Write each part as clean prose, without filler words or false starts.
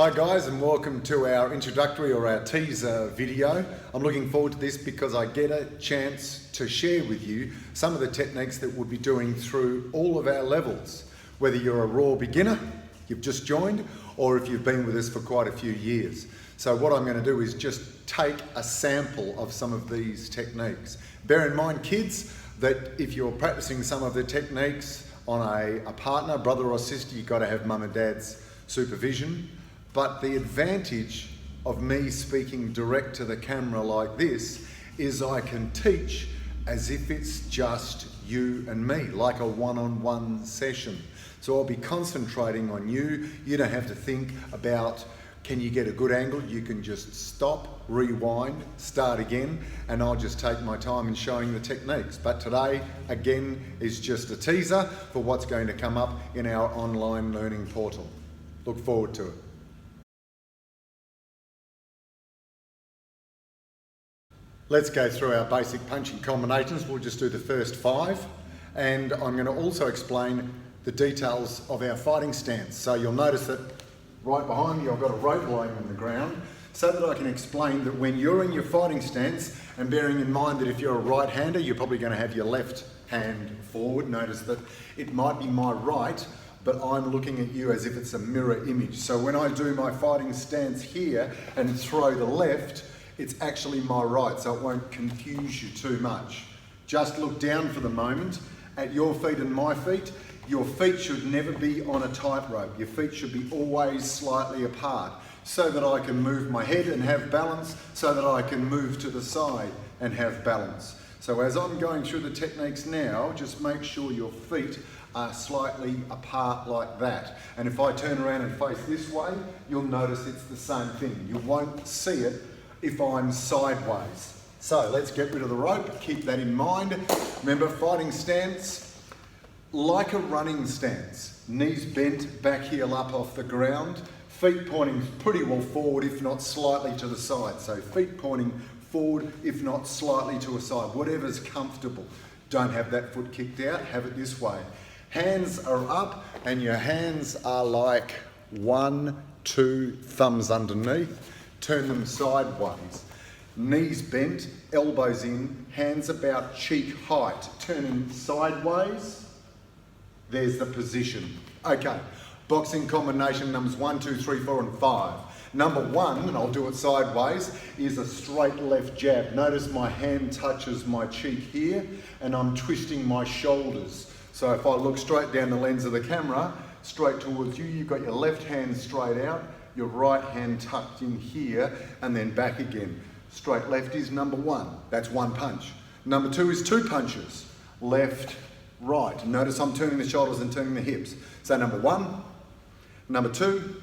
Hi guys, and welcome to our introductory or our teaser video. I'm looking forward to this because I get a chance to share with you some of the techniques that we'll be doing through all of our levels. Whether you're a raw beginner, you've just joined, or if you've been with us for quite a few years. So what I'm going to do is just take a sample of some of these techniques. Bear in mind, kids, that if you're practicing some of the techniques on a partner, brother or sister, you've got to have mum and dad's supervision. But the advantage of me speaking direct to the camera like this is I can teach as if it's just you and me, like a one-on-one session. So I'll be concentrating on you. You don't have to think about, can you get a good angle? You can just stop, rewind, start again, and I'll just take my time in showing the techniques. But today, again, is just a teaser for what's going to come up in our online learning portal. Look forward to it. Let's go through our basic punching combinations. We'll just do the first 5. And I'm going to also explain the details of our fighting stance. So you'll notice that right behind me, I've got a rope lying on the ground so that I can explain that when you're in your fighting stance, and bearing in mind that if you're a right-hander, you're probably going to have your left hand forward. Notice that it might be my right, but I'm looking at you as if it's a mirror image. So when I do my fighting stance here and throw the left, it's actually my right, so it won't confuse you too much. Just look down for the moment at your feet and my feet. Your feet should never be on a tightrope. Your feet should be always slightly apart so that I can move my head and have balance, so that I can move to the side and have balance. So as I'm going through the techniques now, just make sure your feet are slightly apart like that. And if I turn around and face this way, you'll notice it's the same thing. You won't see it if I'm sideways. So let's get rid of the rope, keep that in mind. Remember, fighting stance, like a running stance. Knees bent, back heel up off the ground, feet pointing pretty well forward, if not slightly to the side. So feet pointing forward, if not slightly to a side, whatever's comfortable. Don't have that foot kicked out, have it this way. Hands are up, and your hands are like 1, 2 thumbs underneath. Turn them sideways. Knees bent, elbows in, hands about cheek height. Turning sideways, there's the position. Okay, boxing combination numbers 1, 2, 3, 4 and 5. Number 1, and I'll do it sideways, is a straight left jab. Notice my hand touches my cheek here and I'm twisting my shoulders. So if I look straight down the lens of the camera, straight towards you, you've got your left hand straight out, your right hand tucked in here, and then back again. Straight left is number 1. That's 1 punch. Number 2 is 2 punches. Left, right. Notice I'm turning the shoulders and turning the hips. So number 1, number 2,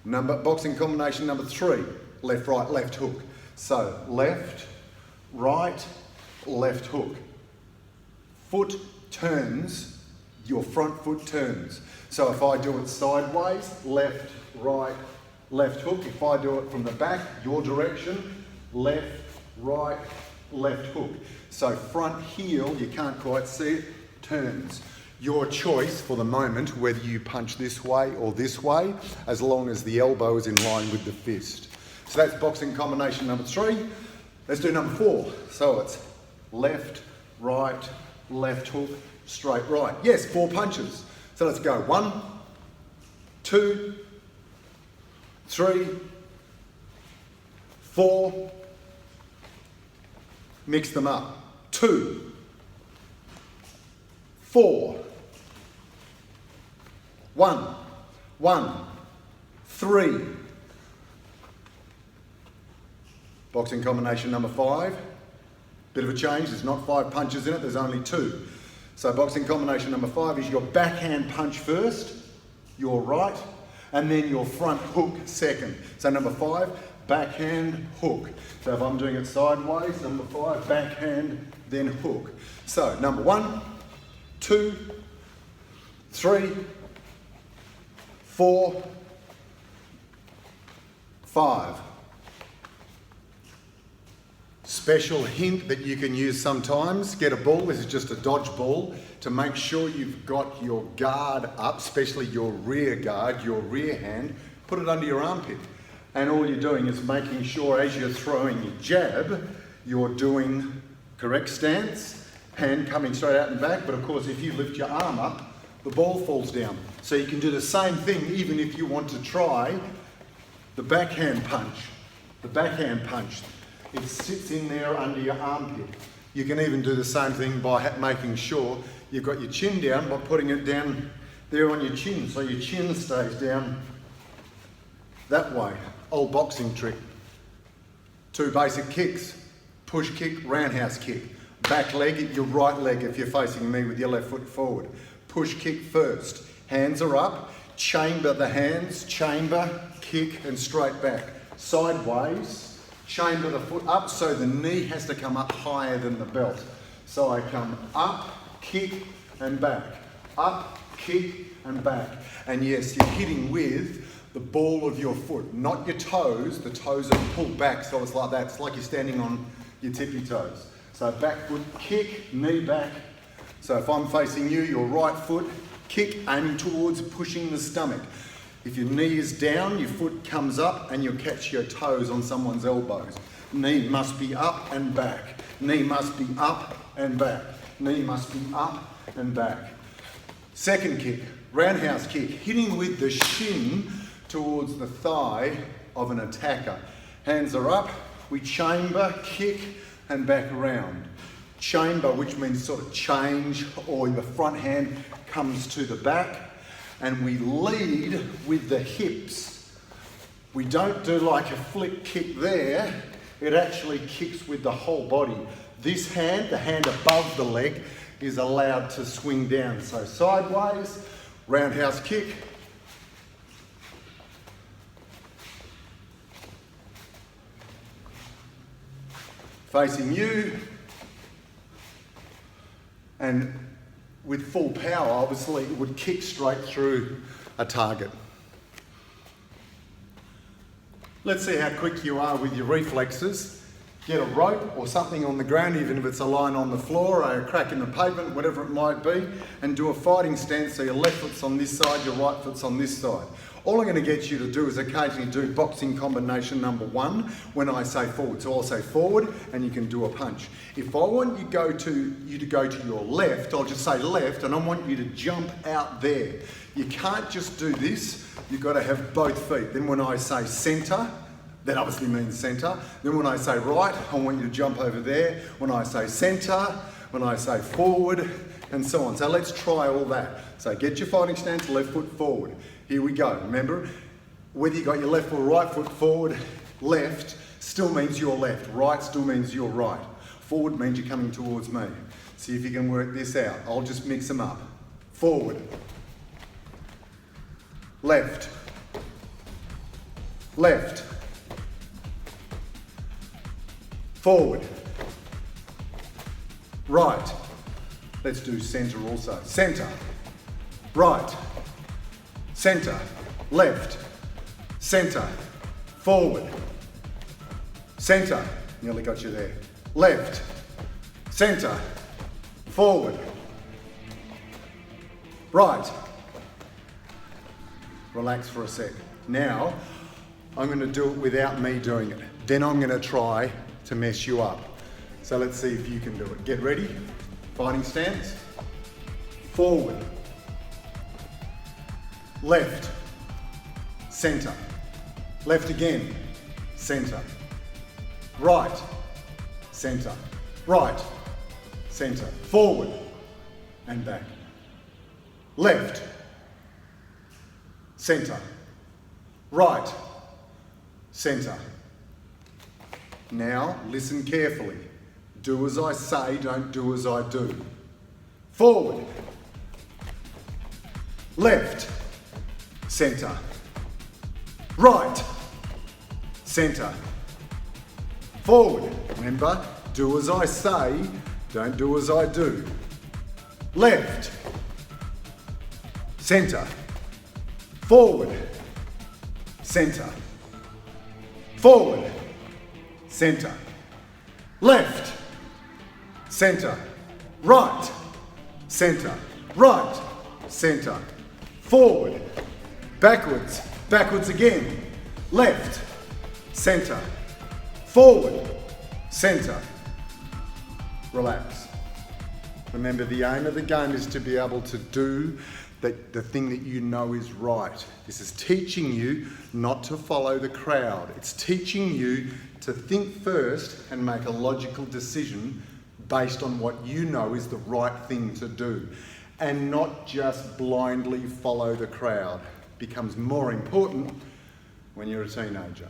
boxing combination number 3. Left, right, left hook. So left, right, left hook. Foot turns, your front foot turns. So if I do it sideways, left, right, left hook. If I do it from the back, your direction, left, right, left hook. So front heel, you can't quite see it, turns. Your choice for the moment, whether you punch this way or this way, as long as the elbow is in line with the fist. So that's boxing combination number 3. Let's do number 4. So it's left, right, left hook, straight right. Yes, 4 punches. So let's go. 1, 2, 3, 4. Mix them up. 2, 4. 1, 3. Boxing combination number 5. Bit of a change. There's not 5 punches in it. There's only 2. So boxing combination number 5 is your backhand punch first, your right, and then your front hook second. So number 5, backhand, hook. So if I'm doing it sideways, number 5, backhand, then hook. So number 1, 2, 3, 4, 5. Special hint that you can use sometimes, get a ball, this is just a dodge ball, to make sure you've got your guard up, especially your rear guard, your rear hand, put it under your armpit. And all you're doing is making sure as you're throwing your jab, you're doing correct stance, hand coming straight out and back, but of course if you lift your arm up, the ball falls down. So you can do the same thing even if you want to try the backhand punch. The backhand punch, it sits in there under your armpit. You can even do the same thing by making sure you've got your chin down by putting it down there on your chin, so your chin stays down that way. Old boxing trick. 2 basic kicks. Push kick, roundhouse kick. Back leg, your right leg if you're facing me with your left foot forward. Push kick first. Hands are up. Chamber the hands. Chamber, kick and straight back. Sideways. Chamber the foot up so the knee has to come up higher than the belt. So I come up, kick and back. Up, kick and back. And yes, you're hitting with the ball of your foot, not your toes. The toes are pulled back, so it's like that. It's like you're standing on your tippy toes. So back foot, kick, knee back. So if I'm facing you, your right foot, kick, aiming towards pushing the stomach. If your knee is down, your foot comes up and you'll catch your toes on someone's elbows. Knee must be up and back. Knee must be up and back. Knee must be up and back. Second kick, roundhouse kick, hitting with the shin towards the thigh of an attacker. Hands are up, we chamber, kick and back around. Chamber, which means sort of change, or the front hand comes to the back, and we lead with the hips. We don't do like a flick kick there, it actually kicks with the whole body. This hand, the hand above the leg, is allowed to swing down. So sideways, roundhouse kick, facing you, and with full power, obviously, it would kick straight through a target. Let's see how quick you are with your reflexes. Get a rope or something on the ground, even if it's a line on the floor or a crack in the pavement, whatever it might be, and do a fighting stance so your left foot's on this side, your right foot's on this side. All I'm going to get you to do is occasionally do boxing combination number 1 when I say forward. So I'll say forward and you can do a punch. If I want you to go to your left, I'll just say left and I want you to jump out there. You can't just do this, you've got to have both feet. Then when I say centre, that obviously means centre. Then when I say right, I want you to jump over there. When I say centre, when I say forward, and so on. So let's try all that. So get your fighting stance, left foot forward. Here we go. Remember, whether you got your left or right foot forward, left still means you're left. Right still means you're right. Forward means you're coming towards me. See if you can work this out. I'll just mix them up. Forward. Left. Left. Forward. Right. Let's do centre also. Centre. Right. Centre. Left. Centre. Forward. Centre. Nearly got you there. Left. Centre. Forward. Right. Relax for a sec. Now, I'm going to do it without me doing it. Then I'm going to try to mess you up. So let's see if you can do it. Get ready. Fighting stance. Forward. Left. Centre. Left again. Centre. Right. Centre. Right. Centre. Forward. And back. Left. Centre. Right. Centre. Now, listen carefully. Do as I say, don't do as I do. Forward. Left. Centre. Right. Centre. Forward. Remember, do as I say, don't do as I do. Left. Centre. Forward. Centre. Forward. Centre. Left. Centre. Right. Centre. Right. Centre. Forward. Backwards. Backwards again. Left, center, forward, center. Relax. Remember, the aim of the game is to be able to do the thing that you know is right. This is teaching you not to follow the crowd. It's teaching you to think first and make a logical decision based on what you know is the right thing to do, and not just blindly follow the crowd. It becomes more important when you're a teenager.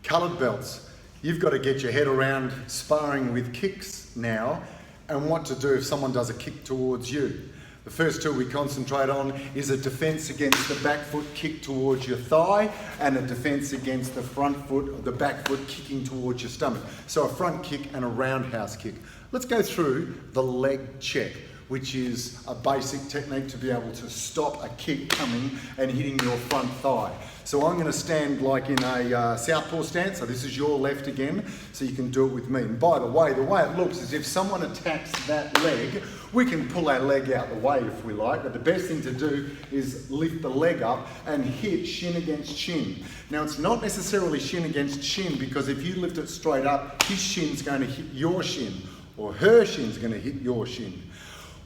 Coloured belts. You've got to get your head around sparring with kicks now and what to do if someone does a kick towards you. The first two we concentrate on is a defence against the back foot kick towards your thigh and a defence against the front foot, the back foot kicking towards your stomach. So a front kick and a roundhouse kick. Let's go through the leg check, which is a basic technique to be able to stop a kick coming and hitting your front thigh. So I'm going to stand like in a southpaw stance, so this is your left again, so you can do it with me. And by the way it looks is if someone attacks that leg, we can pull our leg out the way if we like, but the best thing to do is lift the leg up and hit shin against shin. Now it's not necessarily shin against shin, because if you lift it straight up, his shin's going to hit your shin, or her shin's going to hit your shin.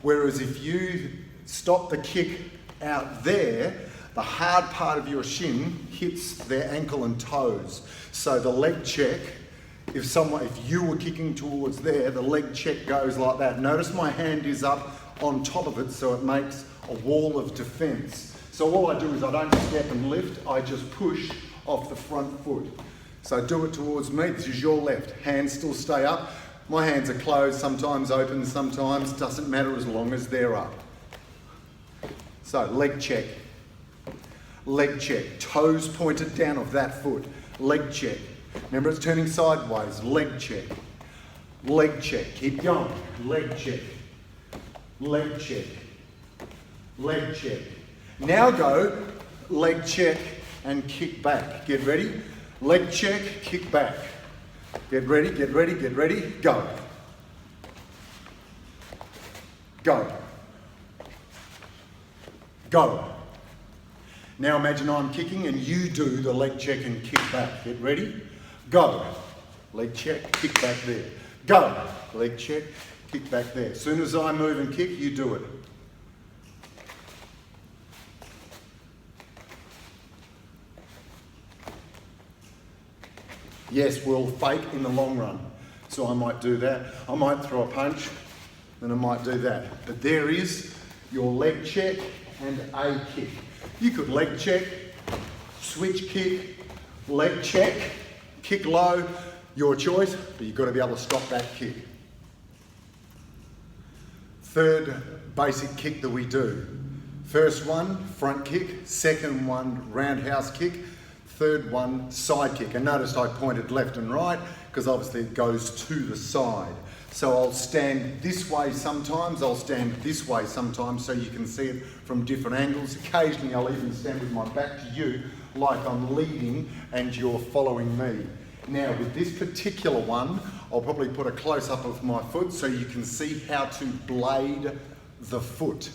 Whereas if you stop the kick out there, the hard part of your shin hits their ankle and toes. So the leg check, if you were kicking towards there, the leg check goes like that. Notice my hand is up on top of it, so it makes a wall of defence. So all I do is I don't step and lift, I just push off the front foot. So do it towards me. This is your left. Hands still stay up. My hands are closed, sometimes open, sometimes. Doesn't matter as long as they're up. So leg check. Leg check. Toes pointed down of that foot. Leg check. Remember, it's turning sideways. Leg check. Leg check. Keep going. Leg check. Leg check. Leg check. Now go leg check and kick back. Get ready? Leg check, kick back. Get ready, get ready, get ready. Go. Go. Go. Now imagine I'm kicking and you do the leg check and kick back. Get ready? Go. Leg check, kick back there. Go. Leg check, kick back there. As soon as I move and kick, you do it. Yes, we'll fake in the long run. So I might do that. I might throw a punch, then I might do that. But there is your leg check and a kick. You could leg check, switch kick, leg check, kick low, your choice, but you've got to be able to stop that kick. Third basic kick that we do. First one, front kick. Second one, roundhouse kick. Third one, side kick. And notice I pointed left and right because obviously it goes to the side. So I'll stand this way sometimes, I'll stand this way sometimes so you can see it from different angles. Occasionally I'll even stand with my back to you like I'm leading and you're following me. Now with this particular one, I'll probably put a close-up of my foot so you can see how to blade the foot.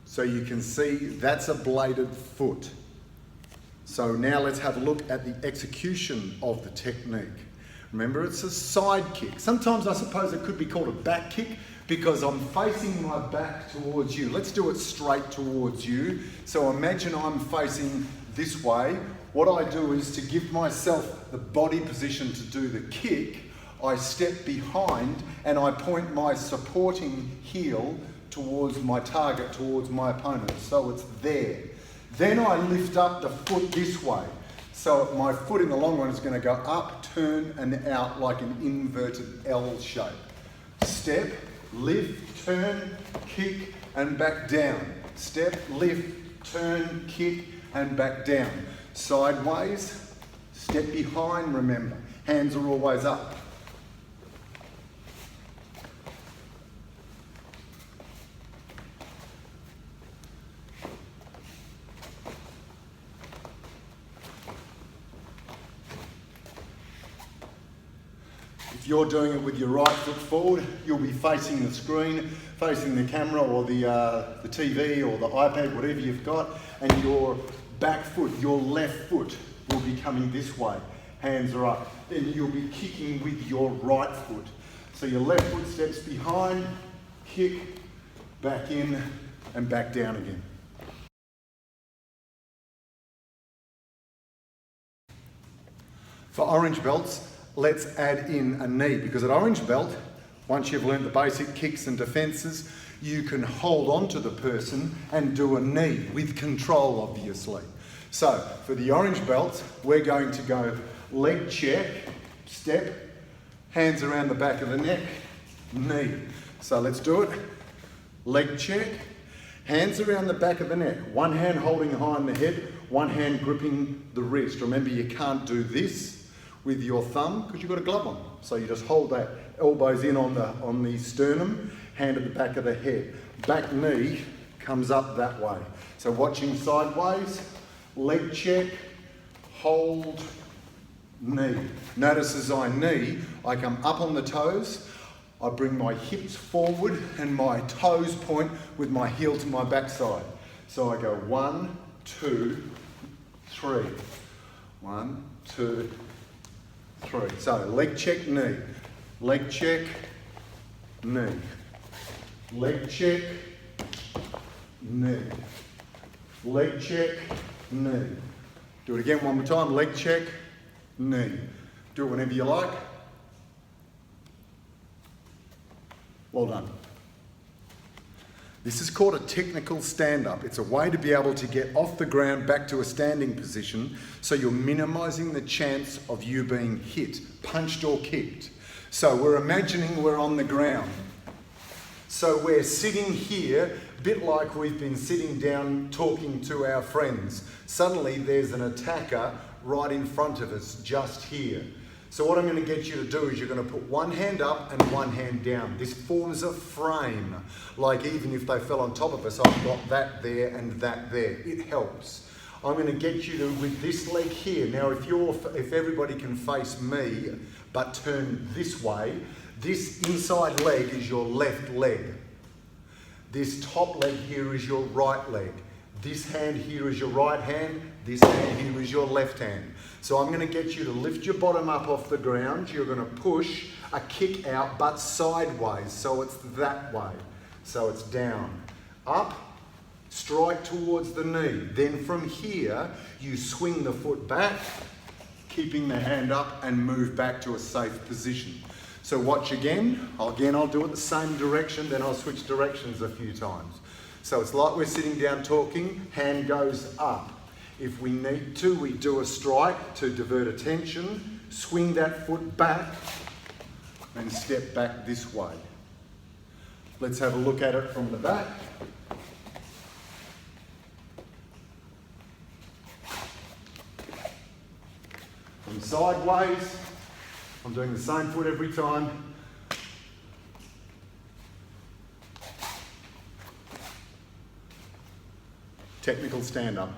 So you can see that's a bladed foot. So now let's have a look at the execution of the technique. Remember, it's a side kick. Sometimes I suppose it could be called a back kick because I'm facing my back towards you. Let's do it straight towards you. So imagine I'm facing this way. What I do is to give myself the body position to do the kick, I step behind and I point my supporting heel towards my target, towards my opponent, so it's there. Then I lift up the foot this way. So my foot in the long run is going to go up, turn and out like an inverted L shape. Step, lift, turn, kick and back down. Step, lift, turn, kick and back down. Sideways, step behind, remember. Hands are always up. If you're doing it with your right foot forward, you'll be facing the screen, facing the camera or the TV or the iPad, whatever you've got, and your back foot, your left foot will be coming this way. Hands are up. Then you'll be kicking with your right foot. So your left foot steps behind, kick, back in, and back down again. For orange belts, let's add in a knee, because at orange belt, once you've learned the basic kicks and defences, you can hold on to the person and do a knee with control, obviously. So for the orange belts, we're going to go leg check, step, hands around the back of the neck, knee. So let's do it. Leg check, hands around the back of the neck, one hand holding behind the head, one hand gripping the wrist. Remember, you can't do this with your thumb because you've got a glove on. So you just hold that, elbows in on the sternum, hand at the back of the head. Back knee comes up that way. So watching sideways, leg check, hold, knee. Notice as I knee, I come up on the toes, I bring my hips forward and my toes point with my heel to my backside. So I go 1, 2, 3. 1, 2, 3. So leg check, knee. Leg check, knee. Leg check, knee. Leg check, knee. Do it again one more time. Leg check, knee. Do it whenever you like. Well done. This is called a technical stand-up. It's a way to be able to get off the ground back to a standing position, so you're minimising the chance of you being hit, punched or kicked. So we're imagining we're on the ground. So we're sitting here, a bit like we've been sitting down talking to our friends. Suddenly there's an attacker right in front of us, just here. So what I'm going to get you to do is you're going to put one hand up and one hand down. This forms a frame. Like even if they fell on top of us, I've got that there and that there. It helps. I'm going to get you to, with this leg here. Now if everybody can face me, but turn this way, this inside leg is your left leg. This top leg here is your right leg. This hand here is your right hand. This hand here is your left hand. So I'm going to get you to lift your bottom up off the ground. You're going to push a kick out, but sideways. So it's that way. So it's down, up, strike towards the knee. Then from here, you swing the foot back, keeping the hand up and move back to a safe position. So watch again. Again, I'll do it the same direction, then I'll switch directions a few times. So it's like we're sitting down talking, hand goes up. If we need to, we do a strike to divert attention, swing that foot back and step back this way. Let's have a look at it from the back. From sideways, I'm doing the same foot every time. Technical stand-up.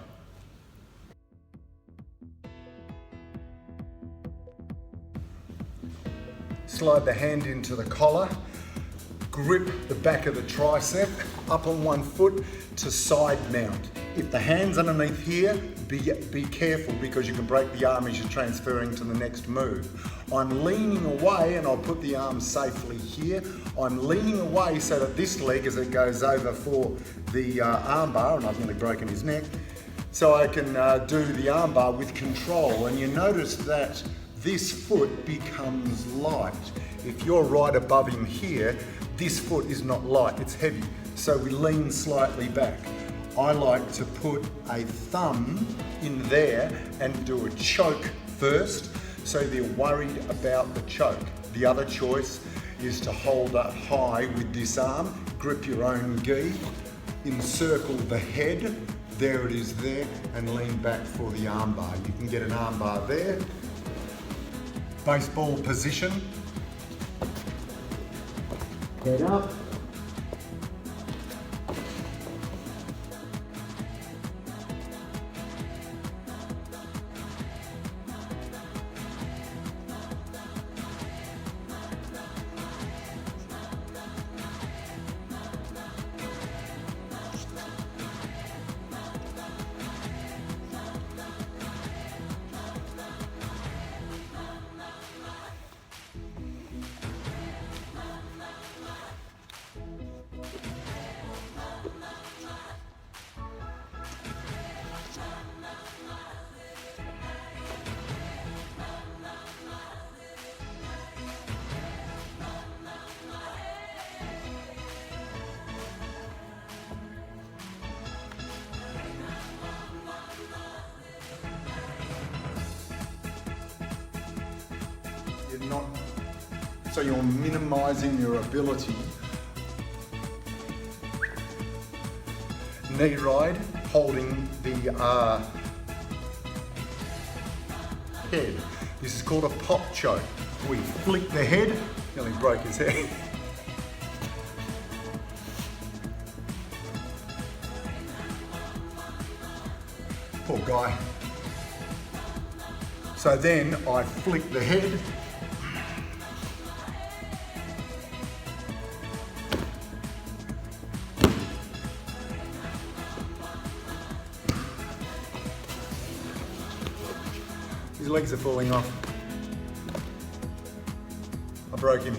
Slide the hand into the collar, grip the back of the tricep, up on one foot to side mount. If the hand's underneath here, be careful because you can break the arm as you're transferring to the next move. I'm leaning away and I'll put the arm safely here. I'm leaning away so that this leg, as it goes over for the arm bar, and I've nearly broken his neck, so I can do the arm bar with control. And you notice that this foot becomes light. If you're right above him here, this foot is not light, it's heavy. So we lean slightly back. I like to put a thumb in there and do a choke first, so they're worried about the choke. The other choice is to hold up high with this arm, grip your own gi, encircle the head, there it is there, and lean back for the arm bar. You can get an arm bar there. Baseball position. Head up. so you're minimising your ability. Knee ride, holding the head. This is called a pop choke. We flick the head, nearly broke his head. Poor guy. So then I flick the head. His legs are falling off. I broke him.